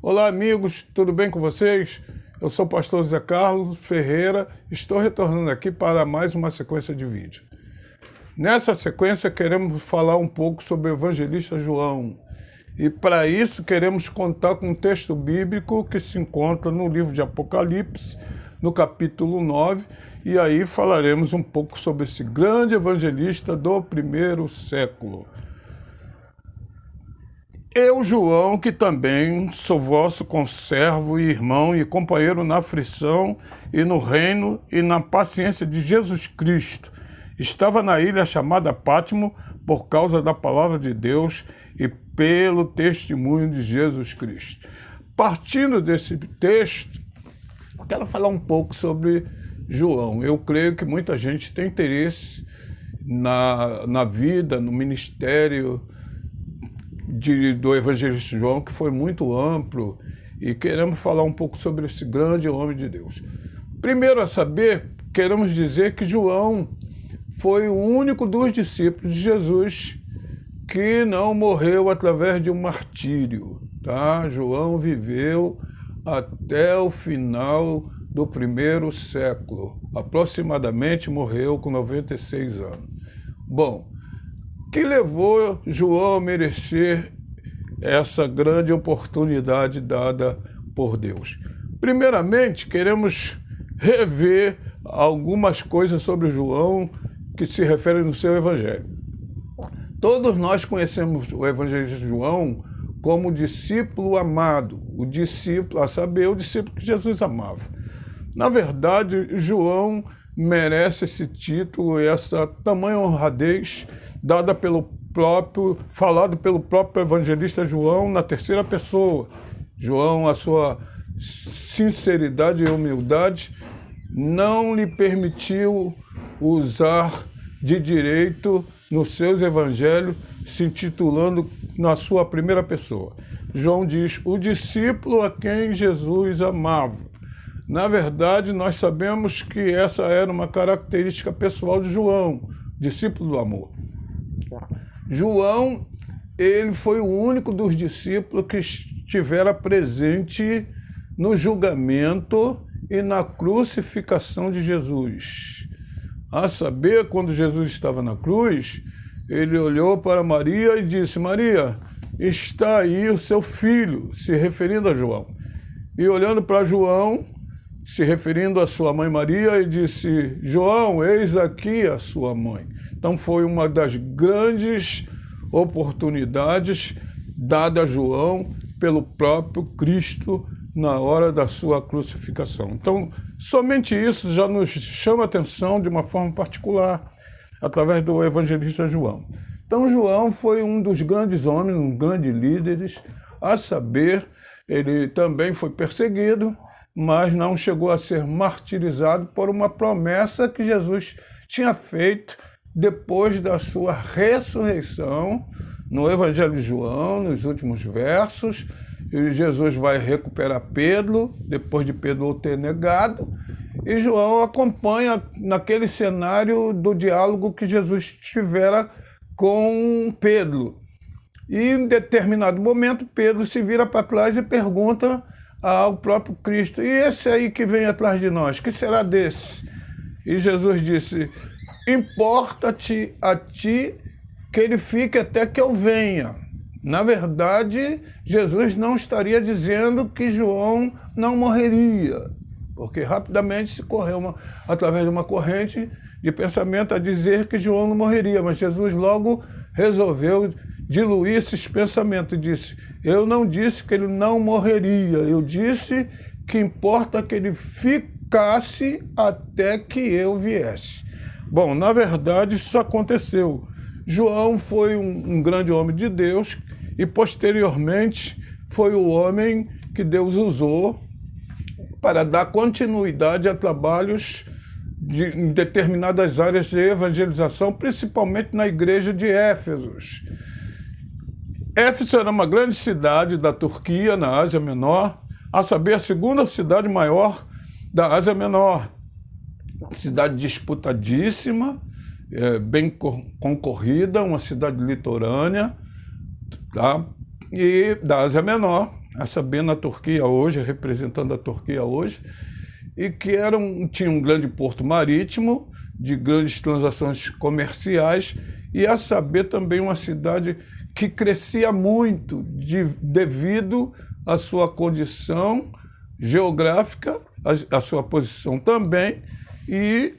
Olá amigos, tudo bem com vocês? Eu sou o pastor Zé Carlos Ferreira, estou retornando aqui para mais uma sequência de vídeo. Nessa sequência queremos falar um pouco sobre o evangelista João. E para isso queremos contar com um texto bíblico que se encontra no livro de Apocalipse, no capítulo 9, e aí falaremos um pouco sobre esse grande evangelista do primeiro século. Eu, João, que também sou vosso conservo e irmão e companheiro na aflição e no reino e na paciência de Jesus Cristo, estava na ilha chamada Pátimo por causa da palavra de Deus e pelo testemunho de Jesus Cristo. Partindo desse texto, quero falar um pouco sobre João. Eu creio que muita gente tem interesse na vida, no ministério do evangelista João, que foi muito amplo, e queremos falar um pouco sobre esse grande homem de Deus. Primeiro a saber, queremos dizer que João foi o único dos discípulos de Jesus que não morreu através de um martírio, tá? João viveu até o final do primeiro século, aproximadamente morreu com 96 anos. Bom, que levou João a merecer essa grande oportunidade dada por Deus? Primeiramente, queremos rever algumas coisas sobre João que se referem no seu evangelho. Todos nós conhecemos o evangelista João como discípulo amado, o discípulo, a saber, o discípulo que Jesus amava. Na verdade, João merece esse título e essa tamanha honradez falado pelo próprio evangelista João na terceira pessoa. João, a sua sinceridade e humildade não lhe permitiu usar de direito nos seus evangelhos, se intitulando na sua primeira pessoa. João diz, o discípulo a quem Jesus amava. Na verdade, nós sabemos que essa era uma característica pessoal de João, discípulo do amor. João, ele foi o único dos discípulos que estivera presente no julgamento e na crucificação de Jesus. A saber, quando Jesus estava na cruz, ele olhou para Maria e disse, Maria, está aí o seu filho, se referindo a João. E olhando para João, se referindo à sua mãe Maria, e disse, João, eis aqui a sua mãe. Então foi uma das grandes oportunidades dada a João pelo próprio Cristo na hora da sua crucificação. Então, somente isso já nos chama a atenção de uma forma particular, através do evangelista João. Então, João foi um dos grandes homens, um grande líderes, a saber, ele também foi perseguido, mas não chegou a ser martirizado por uma promessa que Jesus tinha feito depois da sua ressurreição, no Evangelho de João, nos últimos versos. Jesus vai recuperar Pedro, depois de Pedro o ter negado, e João acompanha naquele cenário do diálogo que Jesus tivera com Pedro. E em determinado momento, Pedro se vira para trás e pergunta ao próprio Cristo, e esse aí que vem atrás de nós, que será desse? E Jesus disse, importa-te a ti que ele fique até que eu venha. Na verdade, Jesus não estaria dizendo que João não morreria, porque rapidamente se correu através de uma corrente de pensamento a dizer que João não morreria, mas Jesus logo resolveu diluir esses pensamentos e disse, eu não disse que ele não morreria, eu disse que importa que ele ficasse até que eu viesse. Bom, na verdade isso aconteceu. João foi um grande homem de Deus e posteriormente foi o homem que Deus usou para dar continuidade a trabalhos em determinadas áreas de evangelização, principalmente na igreja de Éfeso. Éfeso era uma grande cidade da Turquia, na Ásia Menor, a saber, a segunda cidade maior da Ásia Menor. Cidade disputadíssima, bem concorrida, uma cidade litorânea, tá? E da Ásia Menor, a saber, na Turquia hoje, representando a Turquia hoje, e que tinha um grande porto marítimo, de grandes transações comerciais, e a saber também uma cidade que crescia muito devido à sua condição geográfica, a sua posição também, e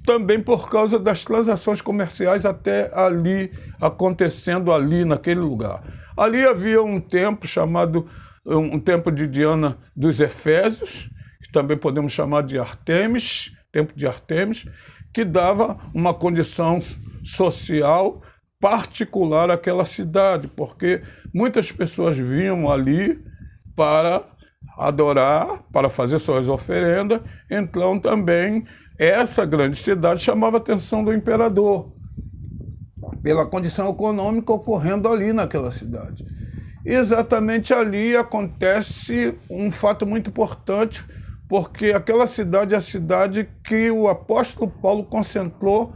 também por causa das transações comerciais até ali, acontecendo ali naquele lugar. Ali havia um templo chamado, um templo de Diana dos Efésios, que também podemos chamar de Artemis, templo de Artemis, que dava uma condição social particular àquela cidade, porque muitas pessoas vinham ali para adorar, para fazer suas oferendas. Então também essa grande cidade chamava a atenção do imperador, pela condição econômica ocorrendo ali naquela cidade. Exatamente ali acontece um fato muito importante, porque aquela cidade é a cidade que o apóstolo Paulo concentrou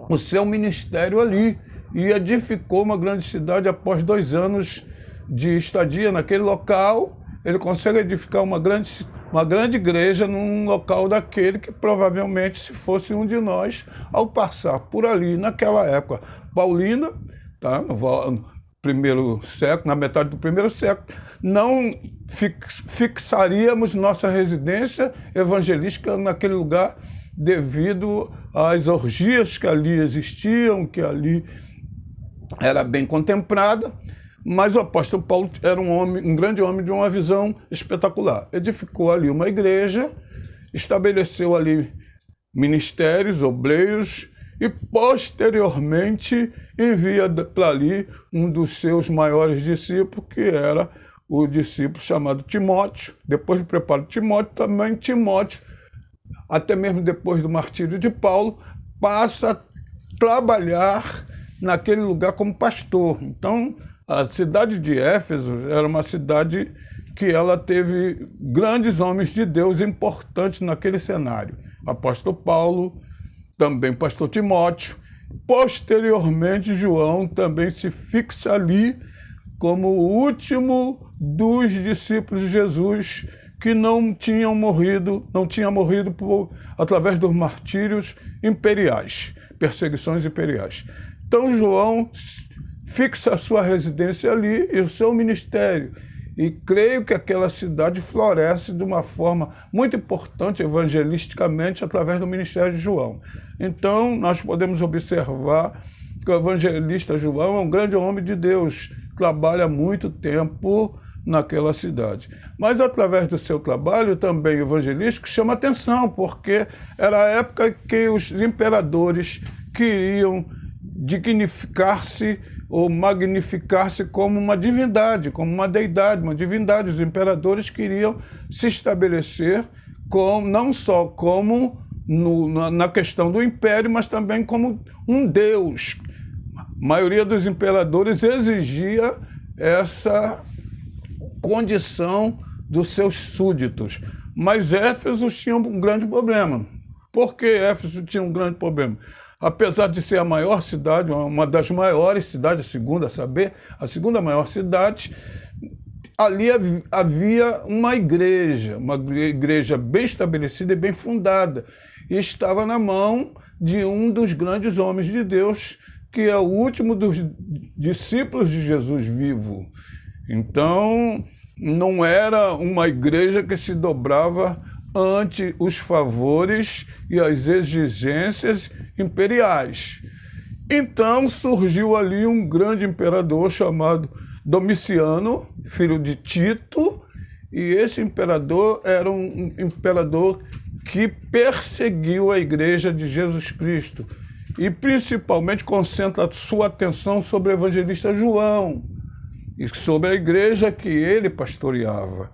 o seu ministério ali e edificou uma grande cidade. Após 2 anos de estadia naquele local, ele consegue edificar uma grande igreja num local daquele que provavelmente, se fosse um de nós, ao passar por ali naquela época paulina, tá? No primeiro século, na metade do primeiro século, não fixaríamos nossa residência evangelística naquele lugar devido às orgias que ali existiam, que ali era bem contemplada. Mas o apóstolo Paulo era um grande homem de uma visão espetacular. Edificou ali uma igreja, estabeleceu ali ministérios, obreiros, e posteriormente envia para ali um dos seus maiores discípulos, que era o discípulo chamado Timóteo. Depois de preparar Timóteo, também Timóteo, até mesmo depois do martírio de Paulo, passa a trabalhar naquele lugar como pastor. Então, a cidade de Éfeso era uma cidade que ela teve grandes homens de Deus importantes naquele cenário. Apóstolo Paulo, também pastor Timóteo. Posteriormente, João também se fixa ali como o último dos discípulos de Jesus que não tinha morrido através dos martírios imperiais, perseguições imperiais. Então, João fixa a sua residência ali e o seu ministério. E creio que aquela cidade floresce de uma forma muito importante evangelisticamente através do ministério de João. Então, nós podemos observar que o evangelista João é um grande homem de Deus, trabalha muito tempo naquela cidade. Mas através do seu trabalho também evangelístico chama atenção, porque era a época que os imperadores queriam dignificar-se ou magnificar-se como uma divindade, como uma deidade, uma divindade. Os imperadores queriam se estabelecer não só como na questão do império, mas também como um deus. A maioria dos imperadores exigia essa condição dos seus súditos. Mas Éfeso tinha um grande problema. Por que Éfeso tinha um grande problema? Apesar de ser a maior cidade, uma das maiores cidades, a segunda maior cidade, ali havia uma igreja bem estabelecida e bem fundada, e estava na mão de um dos grandes homens de Deus, que é o último dos discípulos de Jesus vivo. Então, não era uma igreja que se dobrava ante os favores e as exigências imperiais. Então surgiu ali um grande imperador chamado Domiciano, filho de Tito, e esse imperador era um imperador que perseguiu a igreja de Jesus Cristo e principalmente concentra sua atenção sobre o evangelista João e sobre a igreja que ele pastoreava.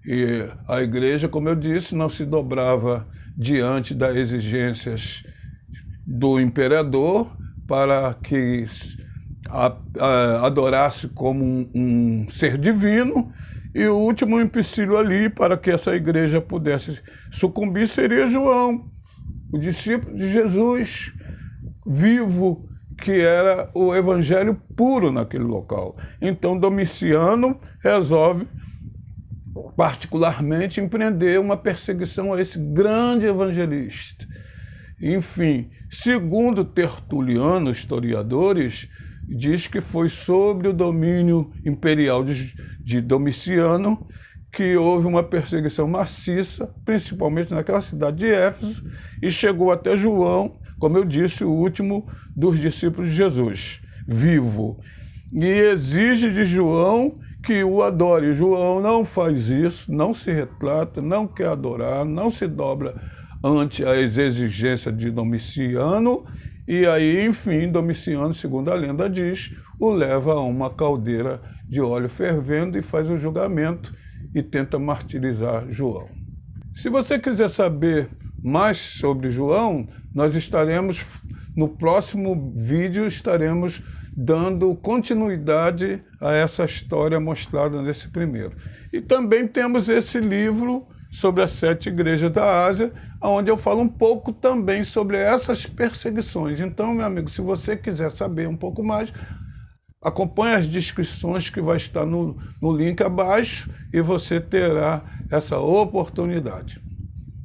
E a igreja, como eu disse, não se dobrava diante das exigências do imperador para que adorasse como um ser divino, e o último empecilho ali para que essa igreja pudesse sucumbir seria João. o discípulo de Jesus vivo, que era o evangelho puro naquele local. Então Domiciano resolve particularmente empreender uma perseguição a esse grande evangelista. Enfim, segundo Tertuliano, historiadores, diz que foi sobre o domínio imperial de Domiciano que houve uma perseguição maciça, principalmente naquela cidade de Éfeso, e chegou até João, como eu disse, o último dos discípulos de Jesus, vivo. E exige de João que o adore. João não faz isso, não se retrata, não quer adorar, não se dobra ante as exigências de Domiciano, e aí, enfim, Domiciano, segundo a lenda diz, o leva a uma caldeira de óleo fervendo e faz o julgamento e tenta martirizar João. Se você quiser saber mais sobre João, nós estaremos, no próximo vídeo, estaremos dando continuidade a essa história mostrada nesse primeiro. E também temos esse livro sobre as 7 igrejas da Ásia, onde eu falo um pouco também sobre essas perseguições. Então, meu amigo, se você quiser saber um pouco mais, acompanhe as descrições que vai estar no link abaixo e você terá essa oportunidade.